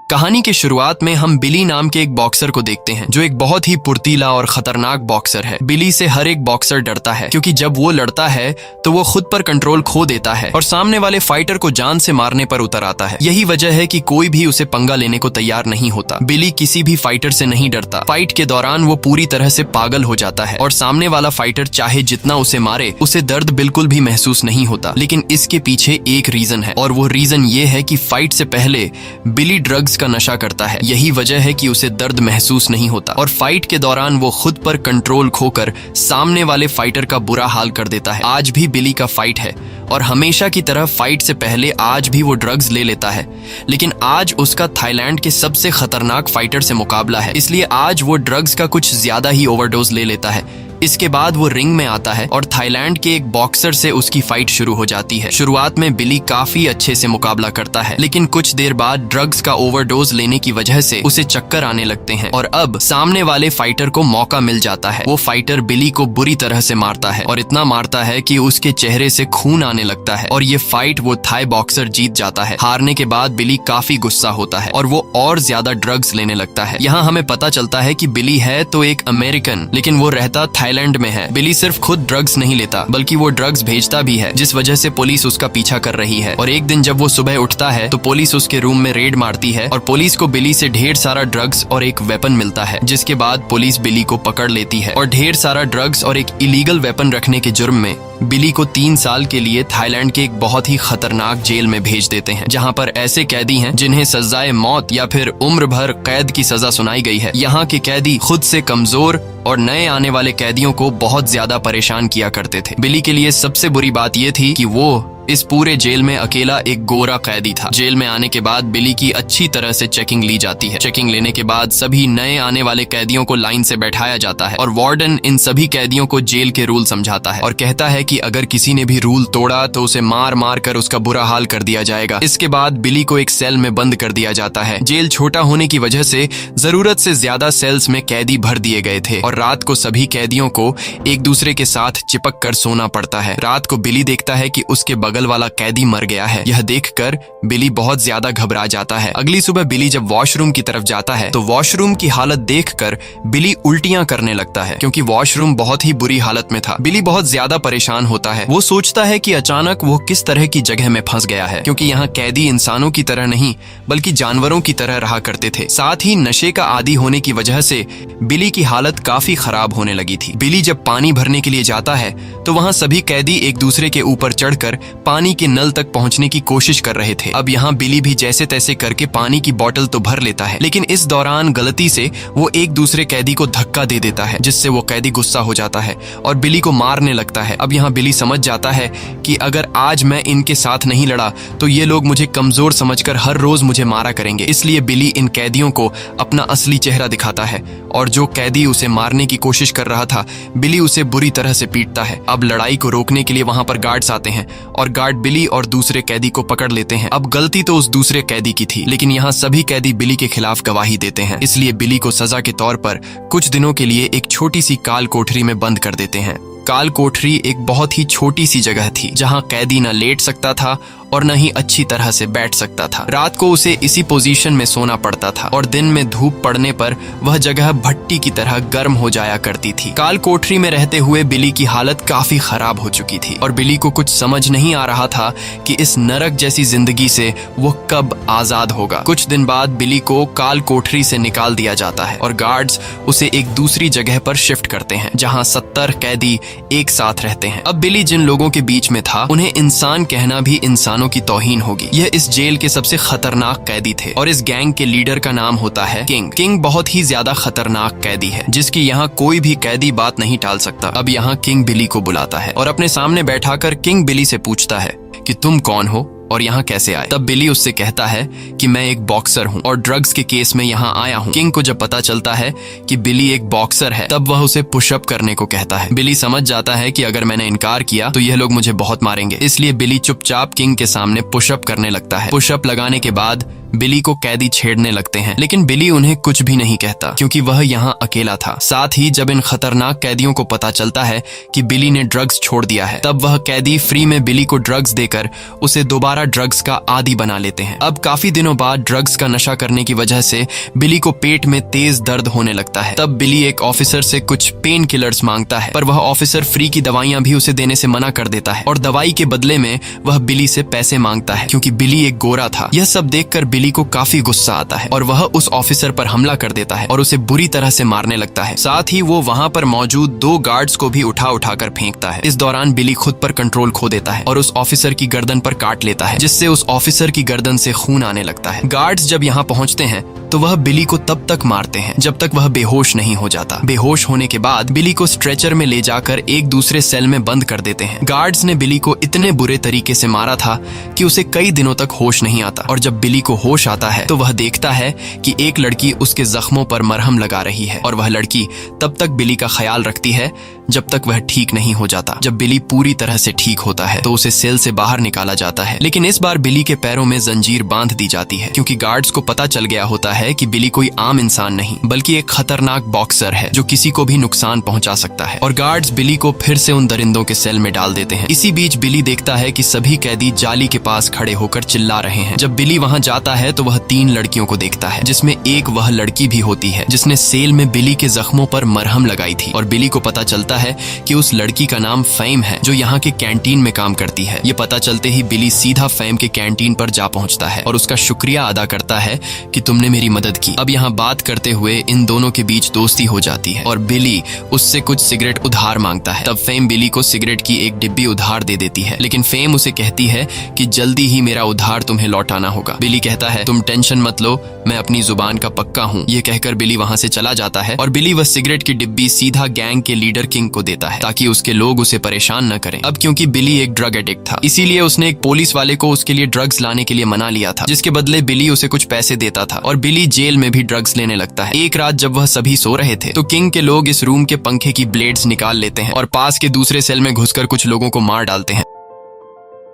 कहानी की शुरुआत में हम बिली नाम के एक बॉक्सर को देखते हैं जो एक बहुत ही फुर्तीला और खतरनाक बॉक्सर है। बिली से हर एक बॉक्सर डरता है क्योंकि जब वो लड़ता है तो वो खुद पर कंट्रोल खो देता है और सामने वाले फाइटर को जान से मारने पर उतर आता है। यही वजह है कि कोई भी उसे पंगा लेने को तैयार नहीं होता। बिली किसी भी फाइटर से नहीं डरता। फाइट के दौरान वो पूरी तरह से पागल हो जाता है और सामने वाला फाइटर चाहे जितना उसे मारे उसे दर्द बिल्कुल भी महसूस नहीं होता। लेकिन इसके पीछे एक रीजन है और वो रीजन ये है कि फाइट से पहले बिली ड्रग्स का नशा करता है। यही वजह है कि उसे दर्द महसूस नहीं होता और फाइट के दौरान वो खुद पर कंट्रोल खोकर सामने वाले फाइटर का बुरा हाल कर देता है। आज भी बिली का फाइट है और हमेशा की तरह फाइट से पहले आज भी वो ड्रग्स ले लेता है, लेकिन आज उसका थाईलैंड के सबसे खतरनाक फाइटर से मुकाबला है, इसलिए आज वो ड्रग्स का कुछ ज्यादा ही ओवरडोज ले लेता है। इसके बाद वो रिंग में आता है और थाईलैंड के एक बॉक्सर से उसकी फाइट शुरू हो जाती है। शुरुआत में बिली काफी अच्छे से मुकाबला करता है, लेकिन कुछ देर बाद ड्रग्स का ओवरडोज लेने की वजह से उसे चक्कर आने लगते हैं और अब सामने वाले फाइटर को मौका मिल जाता है। वो फाइटर बिली को बुरी तरह से मारता है और इतना मारता है कि उसके चेहरे से खून आने लगता है और ये फाइट वो थाई बॉक्सर जीत जाता है। हारने के बाद बिली काफी गुस्सा होता है और वो और ज्यादा ड्रग्स लेने लगता है। यहाँ हमें पता चलता है कि बिली है तो एक अमेरिकन, लेकिन वो रहता थाईलैंड में है। बिली सिर्फ खुद ड्रग्स नहीं लेता बल्कि वो ड्रग्स भेजता भी है, जिस वजह से पुलिस उसका पीछा कर रही है। और एक दिन जब वो सुबह उठता है तो पुलिस उसके रूम में रेड मारती है और पुलिस को बिली से ढेर सारा ड्रग्स और एक वेपन मिलता है, जिसके बाद पुलिस बिली को पकड़ लेती है और ढेर सारा ड्रग्स और एक इलीगल वेपन रखने के जुर्म में बिली को 3 साल के लिए थाईलैंड के एक बहुत ही खतरनाक जेल में भेज देते हैं, जहां पर ऐसे कैदी हैं जिन्हें सजाए मौत या फिर उम्र भर कैद की सजा सुनाई गई है। यहाँ के कैदी खुद से कमजोर और नए आने वाले कैदियों को बहुत ज्यादा परेशान किया करते थे। बिली के लिए सबसे बुरी बात यह थी कि वो इस पूरे जेल में अकेला एक गोरा कैदी था। जेल में आने के बाद बिली की अच्छी तरह से चेकिंग ली जाती है। चेकिंग लेने के बाद सभी नए आने वाले कैदियों को लाइन से बैठाया जाता है और वार्डन इन सभी कैदियों को जेल के रूल समझाता है और कहता है कि अगर किसी ने भी रूल तोड़ा तो उसे मार मार कर उसका बुरा हाल कर दिया जाएगा। इसके बाद बिली को एक सेल में बंद कर दिया जाता है। जेल छोटा होने की वजह से जरूरत से ज्यादा सेल्स में कैदी भर दिए गए थे और रात को सभी कैदियों को एक दूसरे के साथ चिपक कर सोना पड़ता है। रात को बिली देखता है कि उसके बगल वाला कैदी मर गया है। यह देखकर बिली बहुत ज्यादा घबरा जाता है। अगली सुबह बिली जब वॉशरूम की तरफ जाता है तो वॉशरूम की हालत देखकर बिली उल्टियां करने लगता है क्योंकि वॉशरूम बहुत ही बुरी हालत में था। बिली बहुत ज्यादा परेशान होता है। वो सोचता है कि अचानक वो किस तरह की जगह में फंस गया है, क्योंकि यहाँ कैदी इंसानों की तरह नहीं बल्कि जानवरों की तरह रहा करते थे। साथ ही नशे का आदी होने की वजह से बिली की हालत काफी खराब होने लगी थी। बिली जब पानी भरने के लिए जाता है तो वहाँ सभी कैदी एक दूसरे के ऊपर चढ़कर पानी के नल तक पहुंचने की कोशिश कर रहे थे। अब यहाँ बिली भी जैसे तैसे करके पानी की बोतल तो भर लेता है, लेकिन इस दौरान गलती से वो एक दूसरे कैदी को धक्का दे देता है, जिससे वो कैदी गुस्सा हो जाता है और बिली को मारने लगता है। अब यहाँ बिली समझ जाता है कि अगर आज मैं इनके साथ नहीं लड़ा तो ये लोग मुझे कमजोर समझकर हर रोज मुझे मारा करेंगे। इसलिए बिली इन कैदियों को अपना असली चेहरा दिखाता है और जो कैदी उसे मारने की कोशिश कर रहा था बिली उसे बुरी तरह से पीटता है। अब लड़ाई को रोकने के लिए वहां पर गार्ड्स आते हैं और गार्ड बिली और दूसरे कैदी को पकड़ लेते हैं। अब गलती तो उस दूसरे कैदी की थी, लेकिन यहाँ सभी कैदी बिली के खिलाफ गवाही देते हैं, इसलिए बिली को सजा के तौर पर कुछ दिनों के लिए एक छोटी सी काल कोठरी में बंद कर देते हैं। काल कोठरी एक बहुत ही छोटी सी जगह थी जहाँ कैदी न लेट सकता था और न ही अच्छी तरह से बैठ सकता था। रात को उसे इसी पोजीशन में सोना पड़ता था और दिन में धूप पड़ने पर वह जगह भट्टी की तरह गर्म हो जाया करती थी। काल कोठरी में रहते हुए बिली की हालत काफी खराब हो चुकी थी और बिली को कुछ समझ नहीं आ रहा था कि इस नरक जैसी जिंदगी से वो कब आजाद होगा। कुछ दिन बाद बिली को काल कोठरी से निकाल दिया जाता है और गार्ड्स उसे एक दूसरी जगह पर शिफ्ट करते हैं जहाँ 70 कैदी एक साथ रहते हैं। अब बिली जिन लोगों के बीच में था उन्हें इंसान कहना भी इंसानों की तौहीन होगी। यह इस जेल के सबसे खतरनाक कैदी थे और इस गैंग के लीडर का नाम होता है किंग। किंग बहुत ही ज्यादा खतरनाक कैदी है जिसकी यहाँ कोई भी कैदी बात नहीं टाल सकता। अब यहाँ किंग बिली को बुलाता है और अपने सामने बैठाकर किंग बिली से पूछता है कि तुम कौन हो और यहाँ कैसे आए। तब बिली उससे कहता है कि मैं एक बॉक्सर हूँ और ड्रग्स के केस में यहाँ आया हूँ। किंग को जब पता चलता है कि बिली एक बॉक्सर है तब वह उसे पुशअप करने को कहता है। बिली समझ जाता है कि अगर मैंने इनकार किया तो यह लोग मुझे बहुत मारेंगे, इसलिए बिली चुपचाप किंग के सामने पुशअप करने लगता है। पुशअप लगाने के बाद बिली को कैदी छेड़ने लगते हैं, लेकिन बिली उन्हें कुछ भी नहीं कहता क्योंकि वह यहाँ अकेला था। साथ ही जब इन खतरनाक कैदियों को पता चलता है कि बिली ने ड्रग्स छोड़ दिया है, तब वह कैदी फ्री में बिली को ड्रग्स देकर उसे दोबारा ड्रग्स का आदी बना लेते हैं। अब काफी दिनों बाद ड्रग्स का नशा करने की वजह से बिली को पेट में तेज दर्द होने लगता है। तब बिली एक ऑफिसर से कुछ पेन किलर्स मांगता है, पर वह ऑफिसर फ्री की दवाइयां भी उसे देने से मना कर देता है और दवाई के बदले में वह बिली से पैसे मांगता है क्योंकि बिली एक गोरा था। यह सब देखकर बिली को काफी गुस्सा आता है और वह उस ऑफिसर पर हमला कर देता है और उसे बुरी तरह से मारने लगता है। साथ ही वो वहां पर मौजूद 2 गार्ड्स को भी उठा कर फेंकता है। इस दौरान बिली खुद पर कंट्रोल खो देता है और उस ऑफिसर की गर्दन पर काट लेता है, जिससे उस ऑफिसर की गर्दन से खून आने लगता है। गार्ड्स जब यहाँ पहुंचते हैं तो वह बिली को तब तक मारते हैं जब तक वह बेहोश नहीं हो जाता। बेहोश होने के बाद बिली को स्ट्रेचर में ले जाकर एक दूसरे सेल में बंद कर देते हैं। गार्ड्स ने बिली को इतने बुरे तरीके से मारा था कि उसे कई दिनों तक होश नहीं आता और जब बिली को होश आता है तो वह देखता है कि एक लड़की उसके जख्मों पर मरहम लगा रही है और वह लड़की तब तक बिली का ख्याल रखती है जब तक वह ठीक नहीं हो जाता। जब बिली पूरी तरह से ठीक होता है तो उसे सेल से बाहर निकाला जाता है, लेकिन इस बार बिली के पैरों में जंजीर बांध दी जाती है क्योंकि गार्ड्स को पता चल गया होता है कि बिली कोई आम इंसान नहीं बल्कि एक खतरनाक बॉक्सर है जो किसी को भी नुकसान पहुंचा सकता है। और गार्ड्स बिली को फिर से उन दरिंदों के सेल में डाल देते हैं। इसी बीच बिली देखता है कि सभी कैदी जाली के पास खड़े होकर चिल्ला रहे हैं। जब बिली वहां जाता है तो वह 3 लड़कियों को देखता है, जिसमें एक वह लड़की भी होती है जिसने सेल में बिली के जख्मों पर मरहम लगाई थी। और बिली को पता चलता है कि उस लड़की का नाम फेम है जो यहाँ के कैंटीन में काम करती है। ये पता चलते ही बिली सीधा फेम के कैंटीन पर जा पहुंचता है और उसका शुक्रिया अदा करता है कि तुमने मेरी मदद की। अब यहाँ बात करते हुए इन दोनों के बीच दोस्ती हो जाती है और बिली उससे कुछ सिगरेट उधार मांगता है। तब फेम बिली को सिगरेट की एक डिब्बी उधार दे देती है, लेकिन फेम उसे कहती है कि जल्दी ही मेरा उधार तुम्हें लौटाना होगा। बिली कहता है तुम टेंशन मत लो, मैं अपनी जुबान का पक्का हूँ। ये कहकर बिली वहाँ से चला जाता है और बिली वह सिगरेट की डिब्बी सीधा गैंग के लीडर किंग को देता है ताकि उसके लोग उसे परेशान न करें। अब क्योंकि बिली एक ड्रग एडिक्ट था, इसीलिए उसने एक पुलिस वाले को उसके लिए ड्रग्स लाने के लिए मना लिया था, जिसके बदले बिली उसे कुछ पैसे देता था और बिली जेल में भी ड्रग्स लेने लगता है। एक रात जब वह सभी सो रहे थे तो किंग के लोग इस रूम के पंखे की ब्लेड्स निकाल लेते हैं और पास के दूसरे सेल में घुसकर कुछ लोगों को मार डालते हैं।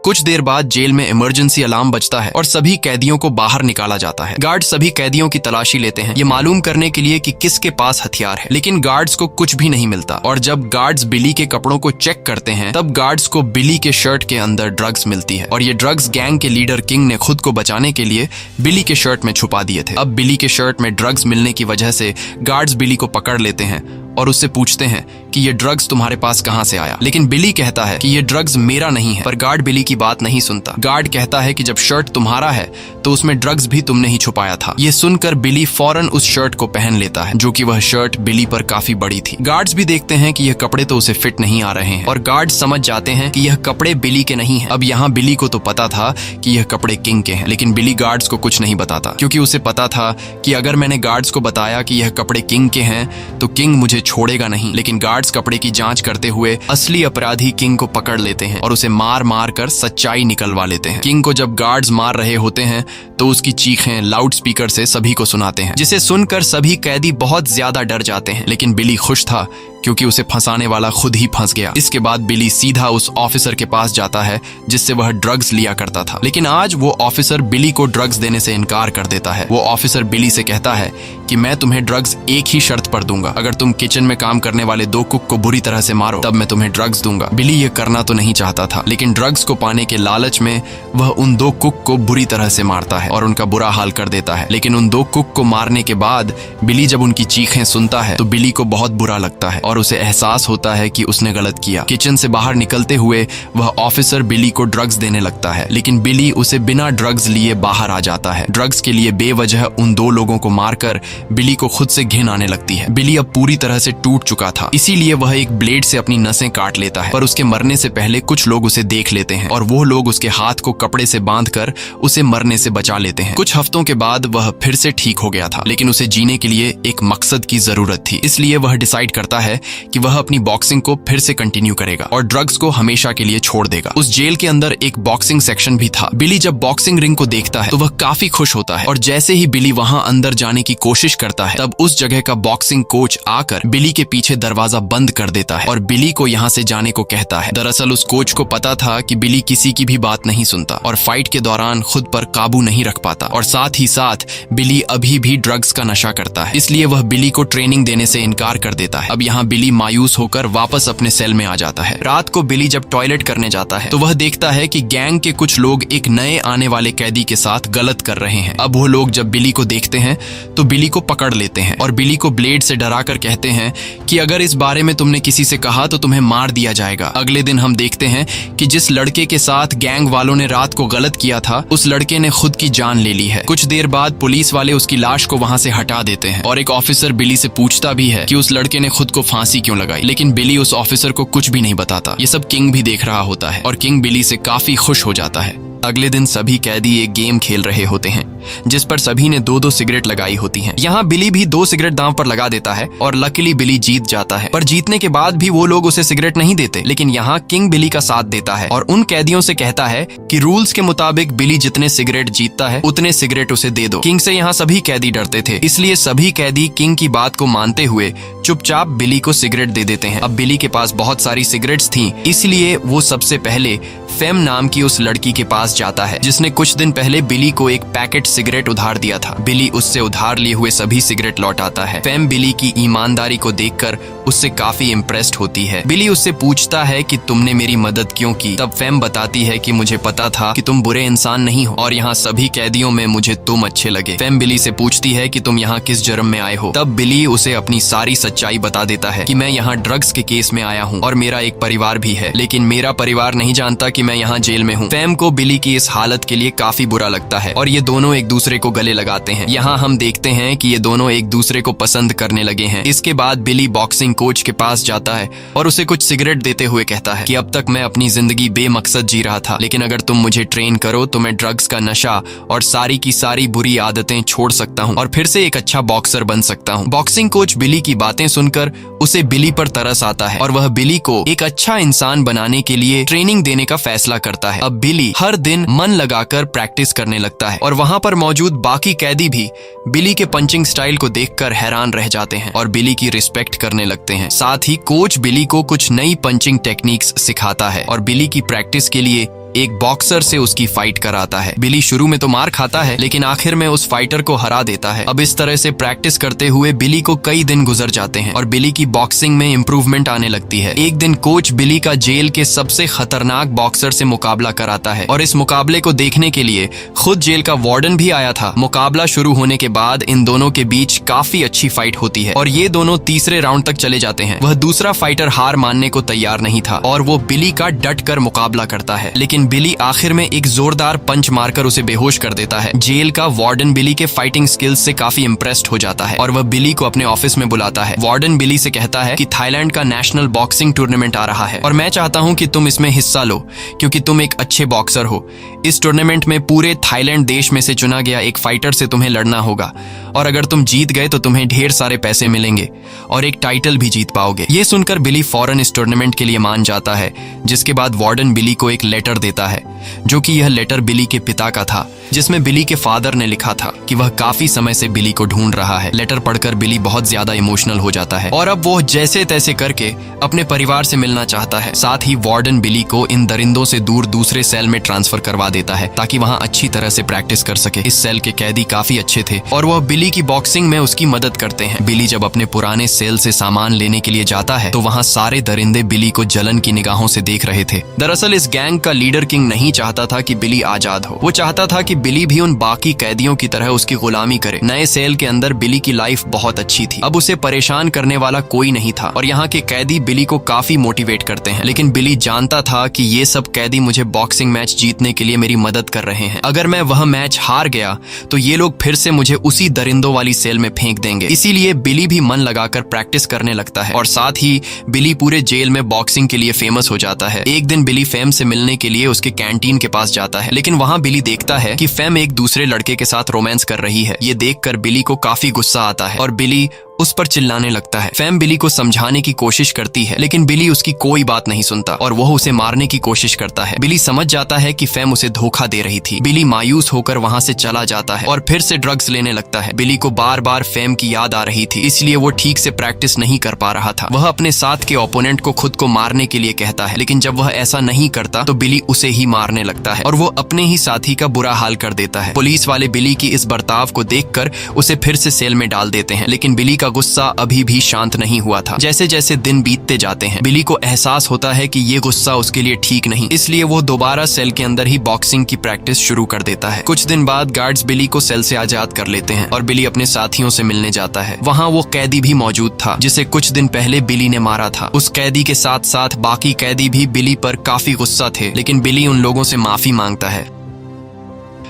कुछ देर बाद जेल में इमरजेंसी अलार्म बजता है और सभी कैदियों को बाहर निकाला जाता है। गार्ड सभी कैदियों की तलाशी लेते हैं, ये मालूम करने के लिए कि किसके पास हथियार है, लेकिन गार्ड्स को कुछ भी नहीं मिलता। और जब गार्ड्स बिली के कपड़ों को चेक करते हैं तब गार्ड्स को बिली के शर्ट के अंदर ड्रग्स मिलती है और ये ड्रग्स गैंग के लीडर किंग ने खुद को बचाने के लिए बिली के शर्ट में छुपा दिए थे। अब बिली के शर्ट में ड्रग्स मिलने की वजह से गार्ड्स बिली को पकड़ लेते हैं और उससे पूछते हैं कि ये ड्रग्स तुम्हारे पास कहां से आया, लेकिन बिली कहता है कि ये ड्रग्स मेरा नहीं है। पर गार्ड बिली की बात नहीं सुनता। गार्ड कहता है कि जब शर्ट तुम्हारा है तो उसमें ड्रग्स भी तुमने ही छुपाया था। ये सुनकर बिली फौरन उस शर्ट को पहन लेता है, जो कि वह शर्ट बिली पर काफी बड़ी थी। गार्ड्स भी देखते हैं कि यह कपड़े तो उसे फिट नहीं आ रहे हैं और गार्ड्स समझ जाते हैं कि यह कपड़े बिली के नहीं हैं। अब यहाँ बिली को तो पता था कि यह कपड़े किंग के हैं, लेकिन बिली गार्ड्स को कुछ नहीं बताता क्योंकि उसे पता था कि अगर मैंने गार्ड्स को बताया कि यह कपड़े किंग के हैं तो किंग मुझे छोड़ेगा नहीं। लेकिन गार्ड्स कपड़े की जांच करते हुए असली अपराधी किंग को पकड़ लेते हैं और उसे मार मार कर सच्चाई निकलवा लेते हैं। किंग को जब गार्ड्स मार रहे होते हैं तो उसकी चीखें लाउड स्पीकर से सभी को सुनाते हैं, जिसे सुनकर सभी कैदी बहुत ज्यादा डर जाते हैं। लेकिन बिली खुश था क्योंकि उसे फंसाने वाला खुद ही फंस गया। इसके बाद बिली सीधा उस ऑफिसर के पास जाता है जिससे वह ड्रग्स लिया करता था, लेकिन आज वो ऑफिसर बिली को ड्रग्स देने से इनकार कर देता है। वो ऑफिसर बिली से कहता है कि मैं तुम्हें ड्रग्स एक ही शर्त पर दूंगा, अगर तुम किचन में काम करने वाले 2 कुक को बुरी तरह से मारो तब मैं तुम्हें ड्रग्स दूंगा। बिली ये करना तो नहीं चाहता था, लेकिन ड्रग्स को पाने के लालच में वह उन 2 कुक को बुरी तरह से मारता है और उनका बुरा हाल कर देता है। लेकिन उन 2 कुक को मारने के बाद बिली जब उनकी चीखें सुनता है तो बिली को बहुत बुरा लगता है और उसे एहसास होता है कि उसने गलत किया। किचन से बाहर निकलते हुए वह ऑफिसर बिली को ड्रग्स देने लगता है, लेकिन बिली उसे बिना ड्रग्स लिए बाहर आ जाता है। ड्रग्स के लिए बेवजह उन 2 लोगों को मारकर बिली को खुद से घिन आने लगती है। बिली अब पूरी तरह से टूट चुका था, इसीलिए वह एक ब्लेड से अपनी नसें काट लेता है, पर उसके मरने से पहले कुछ लोग उसे देख लेते हैं और वो लोग उसके हाथ को कपड़े से बांधकर उसे मरने से बचा लेते हैं। कुछ हफ्तों के बाद वह फिर से ठीक हो गया था, लेकिन उसे जीने के लिए एक मकसद की जरूरत थी, इसलिए वह डिसाइड करता है है कि वह अपनी बॉक्सिंग को फिर से कंटिन्यू करेगा और ड्रग्स को हमेशा के लिए छोड़ देगा। उस जेल के अंदर एक बॉक्सिंग सेक्शन भी था। बिली जब बॉक्सिंग रिंग को देखता है तो वह काफी खुश होता है और जैसे ही बिली वहां अंदर जाने की कोशिश करता है तब उस जगह का बॉक्सिंग कोच आकर बिली के पीछे दरवाजा बंद कर देता है और बिली को यहाँ से जाने को कहता है। दरअसल उस कोच को पता था कि बिली किसी की भी बात नहीं सुनता और फाइट के दौरान खुद पर काबू नहीं रख पाता और साथ ही साथ बिली अभी भी ड्रग्स का नशा करता है, इसलिए वह बिली को ट्रेनिंग देने से इनकार कर देता है। अब यहाँ बिली मायूस होकर वापस अपने सेल में आ जाता है। रात को बिली जब टॉयलेट करने जाता है तो वह देखता है कि गैंग के कुछ लोग एक नए आने वाले कैदी के साथ गलत कर रहे हैं। अब वो लोग जब बिली को देखते हैं तो बिली को पकड़ लेते हैं और बिली को ब्लेड से डराकर कहते हैं कि अगर इस बारे में तुमने किसी से कहा तो तुम्हें मार दिया जाएगा। अगले दिन हम देखते हैं कि जिस लड़के के साथ गैंग वालों ने रात को गलत किया था उस लड़के ने खुद की जान ले ली है। कुछ देर बाद पुलिस वाले उसकी लाश को वहां से हटा देते हैं और एक ऑफिसर बिली से पूछता भी है कि उस लड़के ने खुद को फांसी क्यों लगाई, लेकिन बिली उस ऑफिसर को कुछ भी नहीं बताता। ये सब किंग भी देख रहा होता है और किंग बिली से काफी खुश हो जाता है। अगले दिन सभी कैदी एक गेम खेल रहे होते हैं जिस पर सभी ने 2-2 सिगरेट लगाई होती हैं। यहाँ बिली भी 2 सिगरेट दांव पर लगा देता है और लकीली बिली जीत जाता है, पर जीतने के बाद भी वो लोग उसे सिगरेट नहीं देते। लेकिन यहाँ किंग बिली का साथ देता है और उन कैदियों से कहता है कि रूल्स के मुताबिक बिली जितने सिगरेट जीतता है उतने सिगरेट उसे दे दो। किंग से यहाँ सभी कैदी डरते थे, इसलिए सभी कैदी किंग की बात को मानते हुए चुपचाप बिली को सिगरेट दे देते हैं। अब बिली के पास बहुत सारी सिगरेट्स थी, इसलिए वो सबसे पहले फेम नाम की उस लड़की के पास जाता है जिसने कुछ दिन पहले बिली को एक पैकेट सिगरेट उधार दिया था। बिली उससे उधार लिए हुए सभी सिगरेट लौटाता है। फेम बिली की ईमानदारी को देखकर उससे काफी इम्प्रेस्ड होती है। बिली उससे पूछता है कि तुमने मेरी मदद क्यों की। तब फेम बताती है कि मुझे पता था कि तुम बुरे इंसान नहीं हो और यहाँ सभी कैदियों में मुझे तुम अच्छे लगे। फेम बिली से पूछती है कि तुम यहाँ किस जुर्म में आए हो। तब बिली उसे अपनी सारी सच्चाई बता देता है कि मैं यहाँ ड्रग्स के केस में आया हूँ और मेरा एक परिवार भी है, लेकिन मेरा परिवार नहीं जानता कि मैं यहाँ जेल में हूँ। फेम को बिली की इस हालत के लिए काफी बुरा लगता है और ये दोनों एक दूसरे को गले लगाते हैं। यहाँ हम देखते हैं कि ये दोनों एक दूसरे को पसंद करने लगे हैं। इसके बाद बिली बॉक्सिंग कोच के पास जाता है और उसे कुछ सिगरेट देते हुए कहता है कि अब तक मैं अपनी जिंदगी बेमकसद जी रहा था, लेकिन अगर तुम मुझे ट्रेन करो तो मैं ड्रग्स का नशा और सारी की सारी बुरी आदतें छोड़ सकता हूँ और फिर से एक अच्छा बॉक्सर बन सकता हूँ। बॉक्सिंग कोच बिली की बातें सुनकर उसे बिली पर तरस आता है और वह बिली को एक अच्छा इंसान बनाने के लिए ट्रेनिंग देने का फैसला करता है। अब बिली हर दिन मन लगाकर प्रैक्टिस करने लगता है और वहां पर मौजूद बाकी कैदी भी बिली के पंचिंग स्टाइल को देखकर हैरान रह जाते हैं और बिली की रिस्पेक्ट करने लगते हैं। साथ ही कोच बिली को कुछ नई पंचिंग टेक्निक्स सिखाता है और बिली की प्रैक्टिस के लिए एक बॉक्सर से उसकी फाइट कराता है। बिली शुरू में तो मार खाता है लेकिन आखिर में उस फाइटर को हरा देता है। अब इस तरह से प्रैक्टिस करते हुए बिली को कई दिन गुजर जाते हैं और बिली की बॉक्सिंग में इम्प्रूवमेंट आने लगती है। एक दिन कोच बिली का जेल के सबसे खतरनाक बॉक्सर से मुकाबला कराता है और इस मुकाबले को देखने के लिए खुद जेल का वार्डन भी आया था। मुकाबला शुरू होने के बाद इन दोनों के बीच काफी अच्छी फाइट होती है और ये दोनों तीसरे राउंड तक चले जाते हैं। वह दूसरा फाइटर हार मानने को तैयार नहीं था और वो बिली का डट कर मुकाबला करता है, लेकिन बिली आखिर में एक जोरदार पंच मारकर उसे बेहोश कर देता है। जेल का वार्डन बिली के फाइटिंग स्किल्स से काफी इम्प्रेस्ड हो जाता है और वह बिली को अपने ऑफिस में बुलाता है। वार्डन बिली से कहता है कि थाईलैंड का नेशनल बॉक्सिंग टूर्नामेंट आ रहा है और मैं चाहता हूं कि तुम इसमें हिस्सा लो क्योंकि तुम एक अच्छे बॉक्सर हो। इस टूर्नामेंट में पूरे थाईलैंड देश में से चुना गया एक फाइटर से तुम्हें लड़ना होगा और अगर तुम जीत गए तो तुम्हें ढेर सारे पैसे मिलेंगे और एक टाइटल भी जीत पाओगे। ये सुनकर बिली फौरन इस टूर्नामेंट के लिए मान जाता है, जिसके बाद वार्डन बिली को एक लेटर देता है जो कि यह लेटर बिली के पिता का था, जिसमें बिली के फादर ने लिखा था कि वह काफी समय से बिली को ढूंढ रहा है। लेटर पढ़कर बिली बहुत ज्यादा इमोशनल हो जाता है और अब वो जैसे तैसे करके अपने परिवार से मिलना चाहता है। साथ ही वार्डन बिली को इन दरिंदों से दूर दूसरे सेल में ट्रांसफर करवा देता है ताकि वहां अच्छी तरह से प्रैक्टिस कर सके। इस सेल के कैदी काफी अच्छे थे और वह बिली की बॉक्सिंग में उसकी मदद करते हैं। बिली जब अपने पुराने सेल से सामान लेने के लिए जाता है तो वहां सारे दरिंदे बिली को जलन की निगाहों से देख रहे थे। दरअसल इस गैंग का लीडर किंग नहीं चाहता था कि बिली आजाद हो। वो चाहता था कि बिली भी उन बाकी कैदियों की तरह उसकी गुलामी करे। नए सेल के अंदर बिली की लाइफ बहुत अच्छी थी, अब उसे परेशान करने वाला कोई नहीं था और यहाँ के कैदी बिली को काफी मोटिवेट करते हैं। लेकिन बिली जानता था कि ये सब कैदी मुझे बॉक्सिंग मैच जीतने के लिए मेरी मदद कर रहे हैं। अगर मैं वह मैच हार गया तो ये लोग फिर से मुझे उसी दरिंदों वाली सेल में फेंक देंगे। इसीलिए बिली भी मन लगाकर प्रैक्टिस करने लगता है और साथ ही बिली पूरे जेल में बॉक्सिंग के लिए फेमस हो जाता है। एक दिन बिली फेम से मिलने के लिए उसके कैंटीन के पास जाता है, लेकिन वहां बिली देखता है कि फेम एक दूसरे लड़के के साथ रोमांस कर रही है। ये देखकर बिली को काफी गुस्सा आता है और बिली उस पर चिल्लाने लगता है। फैम बिली को समझाने की कोशिश करती है, लेकिन बिली उसकी कोई बात नहीं सुनता और वह उसे मारने की कोशिश करता है। बिली समझ जाता है कि फैम उसे धोखा दे रही थी। बिली मायूस होकर वहां से चला जाता है और फिर से ड्रग्स लेने लगता है। बिली को बार बार फैम की याद आ रही थी, इसलिए वो ठीक से प्रैक्टिस नहीं कर पा रहा था। वह अपने साथ के ओपोनेंट को खुद को मारने के लिए कहता है, लेकिन जब वह ऐसा नहीं करता तो बिली उसे ही मारने लगता है और वो अपने ही साथी का बुरा हाल कर देता है। पुलिस वाले बिली की इस बर्ताव को देखकर उसे फिर से सेल में डाल देते हैं, लेकिन बिली का गुस्सा अभी भी शांत नहीं हुआ था। जैसे जैसे दिन बीतते जाते हैं, बिली को एहसास होता है कि ये गुस्सा उसके लिए ठीक नहीं, इसलिए वो दोबारा सेल के अंदर ही बॉक्सिंग की प्रैक्टिस शुरू कर देता है। कुछ दिन बाद गार्ड्स बिली को सेल से आजाद कर लेते हैं और बिली अपने साथियों से मिलने जाता है। वहाँ वो कैदी भी मौजूद था जिसे कुछ दिन पहले बिली ने मारा था। उस कैदी के साथ साथ बाकी कैदी भी बिली पर काफी गुस्सा थे, लेकिन बिली उन लोगों से माफी मांगता है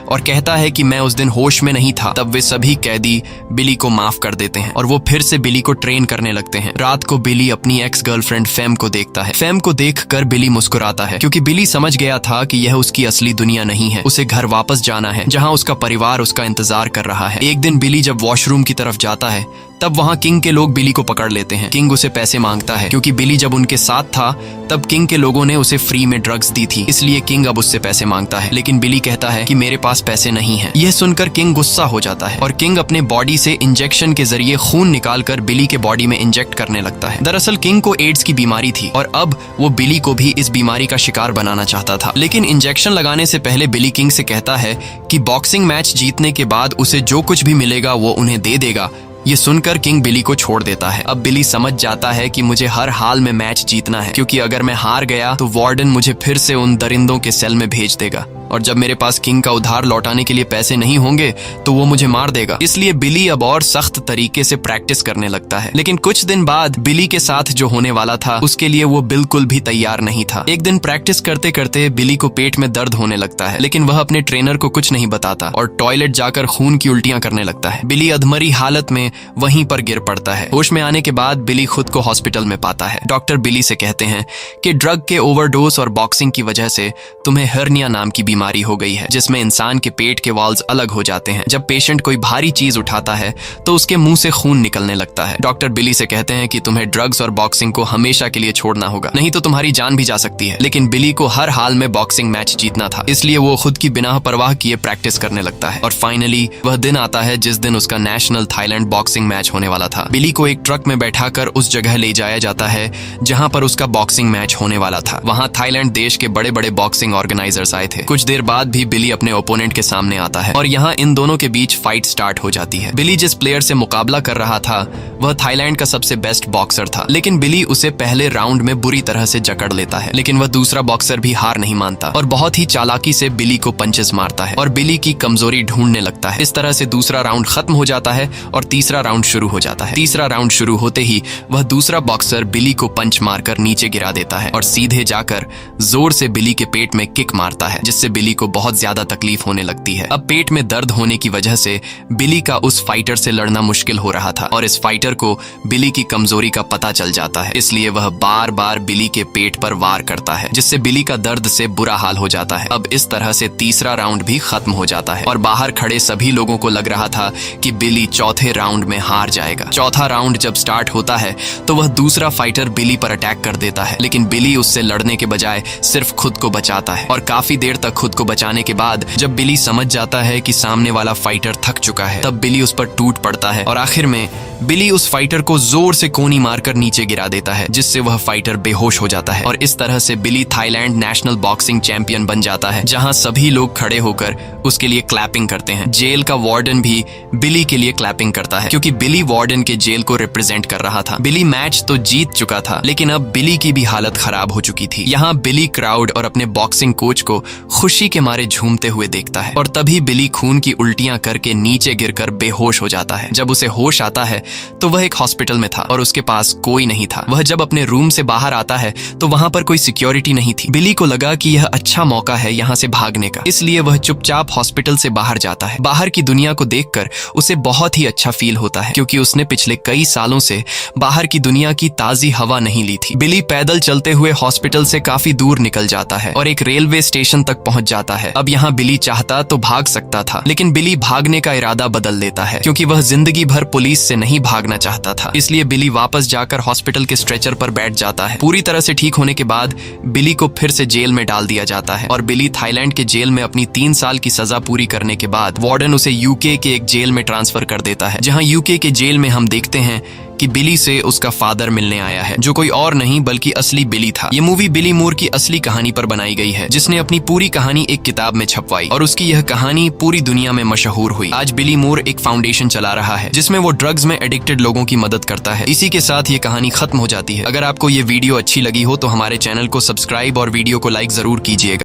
और कहता है कि मैं उस दिन होश में नहीं था। तब वे सभी कैदी बिली को माफ कर देते हैं और वो फिर से बिली को ट्रेन करने लगते हैं। रात को बिली अपनी एक्स गर्लफ्रेंड फैम को देखता है। फैम को देखकर बिली मुस्कुराता है, क्योंकि बिली समझ गया था कि यह उसकी असली दुनिया नहीं है। उसे घर वापस जाना है, जहाँ उसका परिवार उसका इंतजार कर रहा है। एक दिन बिली जब वॉशरूम की तरफ जाता है, तब वहाँ किंग के लोग बिली को पकड़ लेते हैं। किंग उसे पैसे मांगता है, क्योंकि बिली जब उनके साथ था तब किंग के लोगों ने उसे फ्री में ड्रग्स दी थी, इसलिए किंग अब उससे पैसे मांगता है। लेकिन बिली कहता है कि मेरे पास पैसे नहीं हैं। यह सुनकर किंग गुस्सा हो जाता है और किंग अपने बॉडी से इंजेक्शन के जरिए खून निकालकर बिली के बॉडी में इंजेक्ट करने लगता है। दरअसल किंग को एड्स की बीमारी थी और अब वो बिली को भी इस बीमारी का शिकार बनाना चाहता था। लेकिन इंजेक्शन लगाने से पहले बिली किंग से कहता है कि बॉक्सिंग मैच जीतने के बाद उसे जो कुछ भी मिलेगा वो उन्हें दे देगा। ये सुनकर किंग बिली को छोड़ देता है। अब बिली समझ जाता है कि मुझे हर हाल में मैच जीतना है, क्योंकि अगर मैं हार गया तो वार्डन मुझे फिर से उन दरिंदों के सेल में भेज देगा और जब मेरे पास किंग का उधार लौटाने के लिए पैसे नहीं होंगे तो वो मुझे मार देगा। इसलिए बिली अब और सख्त तरीके से प्रैक्टिस करने लगता है। लेकिन कुछ दिन बाद बिली के साथ जो होने वाला था उसके लिए वो बिल्कुल भी तैयार नहीं था। एक दिन प्रैक्टिस करते करते बिली को पेट में दर्द होने लगता है, लेकिन वह अपने ट्रेनर को कुछ नहीं बताता और टॉयलेट जाकर खून की उल्टियां करने लगता है। बिली अधमरी हालत में वहीं पर गिर पड़ता है। होश में आने के बाद बिली खुद को हॉस्पिटल में पाता है। डॉक्टर बिली से कहते हैं कि ड्रग के ओवरडोज और बॉक्सिंग की वजह से तुम्हें हर्निया नाम की बीमारी हो गई है, जिसमें इंसान के पेट के वाल्व्स अलग हो जाते हैं। जब पेशेंट कोई भारी चीज उठाता है तो उसके मुंह से खून निकलने लगता है। डॉक्टर बिली से कहते हैं कि तुम्हें ड्रग्स और बॉक्सिंग को हमेशा के लिए छोड़ना होगा, नहीं तो तुम्हारी जान भी जा सकती है। लेकिन बिली को हर हाल में बॉक्सिंग मैच जीतना था, इसलिए वो खुद की बिना परवाह किए प्रैक्टिस करने लगता है। और फाइनली वह दिन आता है जिस दिन उसका नेशनल थाईलैंड बॉक्सिंग मैच होने वाला था। बिली को एक ट्रक में बैठाकर उस जगह ले जाया जाता है जहां पर उसका बॉक्सिंग मैच होने वाला था। वहां थाईलैंड देश के बड़े बड़े बॉक्सिंग ऑर्गेनाइजर्स आए थे। कुछ देर बाद भी बिली अपने ओपोनेंट के सामने आता है और यहाँ इन दोनों के बीच फाइट स्टार्ट हो जाती है। बिली जिस प्लेयर से मुकाबला कर रहा था वह थाईलैंड का सबसे बेस्ट बॉक्सर था, लेकिन बिली उसे पहले राउंड में बुरी तरह से जकड़ लेता है। लेकिन वह दूसरा बॉक्सर भी हार नहीं मानता और बहुत ही चालाकी से बिली को पंचेस मारता है और बिली की कमजोरी ढूंढने लगता है। इस तरह से दूसरा राउंड खत्म हो जाता है और तीसरा राउंड शुरू हो जाता है। तीसरा राउंड शुरू होते ही वह दूसरा बॉक्सर बिली को पंच मारकर नीचे गिरा देता है और सीधे जाकर जोर से बिली के पेट में किक मारता है, जिससे बिली को बहुत ज्यादा तकलीफ होने लगती है। अब पेट में दर्द होने की वजह से बिली का उस फाइटर से लड़ना मुश्किल हो रहा था और इस फाइटर को बिली की कमजोरी का पता चल जाता है, इसलिए वह बार बार बिली के पेट पर वार करता है, जिससे बिली का दर्द से बुरा हाल हो जाता है। अब इस तरह से तीसरा राउंड भी खत्म हो जाता है और बाहर खड़े सभी लोगों को लग रहा था कि बिली चौथे राउंड में हार जाएगा। चौथा राउंड जब स्टार्ट होता है तो वह दूसरा फाइटर बिली पर अटैक कर देता है, लेकिन बिली उससे लड़ने के बजाय सिर्फ खुद को बचाता है और काफी देर तक खुद को बचाने के बाद जब बिली समझ जाता है कि सामने वाला फाइटर थक चुका है, तब बिली उस पर टूट पड़ता है और आखिर में बिली उस फाइटर को जोर से कोनी मारकर नीचे गिरा देता है, जिससे वह फाइटर बेहोश हो जाता है और इस तरह से बिली थाईलैंड नेशनल बॉक्सिंग चैंपियन बन जाता है, जहां सभी लोग खड़े होकर उसके लिए क्लैपिंग करते हैं। जेल का वार्डन भी बिली के लिए क्लैपिंग करता है, क्योंकि बिली वार्डन के जेल को रिप्रेजेंट कर रहा था। बिली मैच तो जीत चुका था, लेकिन अब बिली की भी हालत खराब हो चुकी थी। यहाँ बिली क्राउड और अपने बॉक्सिंग कोच को खुशी के मारे झूमते हुए देखता है और तभी बिली खून की उल्टियां करके नीचे गिरकर बेहोश हो जाता है। जब उसे होश आता है तो वह एक हॉस्पिटल में था और उसके पास कोई नहीं था। वह जब अपने रूम से बाहर आता है तो वहां पर कोई सिक्योरिटी नहीं थी। बिली को लगा कि यह अच्छा मौका है यहाँ से भागने का, इसलिए वह चुपचाप हॉस्पिटल से बाहर जाता है। बाहर की दुनिया को देखकर उसे बहुत ही अच्छा फील होता है, क्योंकि उसने पिछले कई सालों से बाहर की दुनिया की ताजी हवा नहीं ली थी। बिली पैदल चलते हुए हॉस्पिटल से काफी दूर निकल जाता है और एक रेलवे स्टेशन तक पहुंच जाता है। अब यहाँ बिली चाहता तो भाग सकता था, लेकिन बिली भागने का इरादा बदल लेता है, क्योंकि वह जिंदगी भर पुलिस से नहीं नहीं भागना चाहता था, इसलिए बिली वापस जाकर हॉस्पिटल के स्ट्रेचर पर बैठ जाता है। पूरी तरह से ठीक होने के बाद बिली को फिर से जेल में डाल दिया जाता है और बिली थाईलैंड के जेल में अपनी 3 साल की सजा पूरी करने के बाद वार्डन उसे यूके के एक जेल में ट्रांसफर कर देता है, जहां यूके के जेल में हम देखते हैं कि बिली से उसका फादर मिलने आया है, जो कोई और नहीं बल्कि असली बिली था। ये मूवी बिली मूर की असली कहानी पर बनाई गई है, जिसने अपनी पूरी कहानी एक किताब में छपवाई और उसकी यह कहानी पूरी दुनिया में मशहूर हुई। आज बिली मूर एक फाउंडेशन चला रहा है जिसमें वो ड्रग्स में एडिक्टेड लोगों की मदद करता है। इसी के साथ ये कहानी खत्म हो जाती है। अगर आपको ये वीडियो अच्छी लगी हो तो हमारे चैनल को सब्सक्राइब और वीडियो को लाइक जरूर कीजिएगा।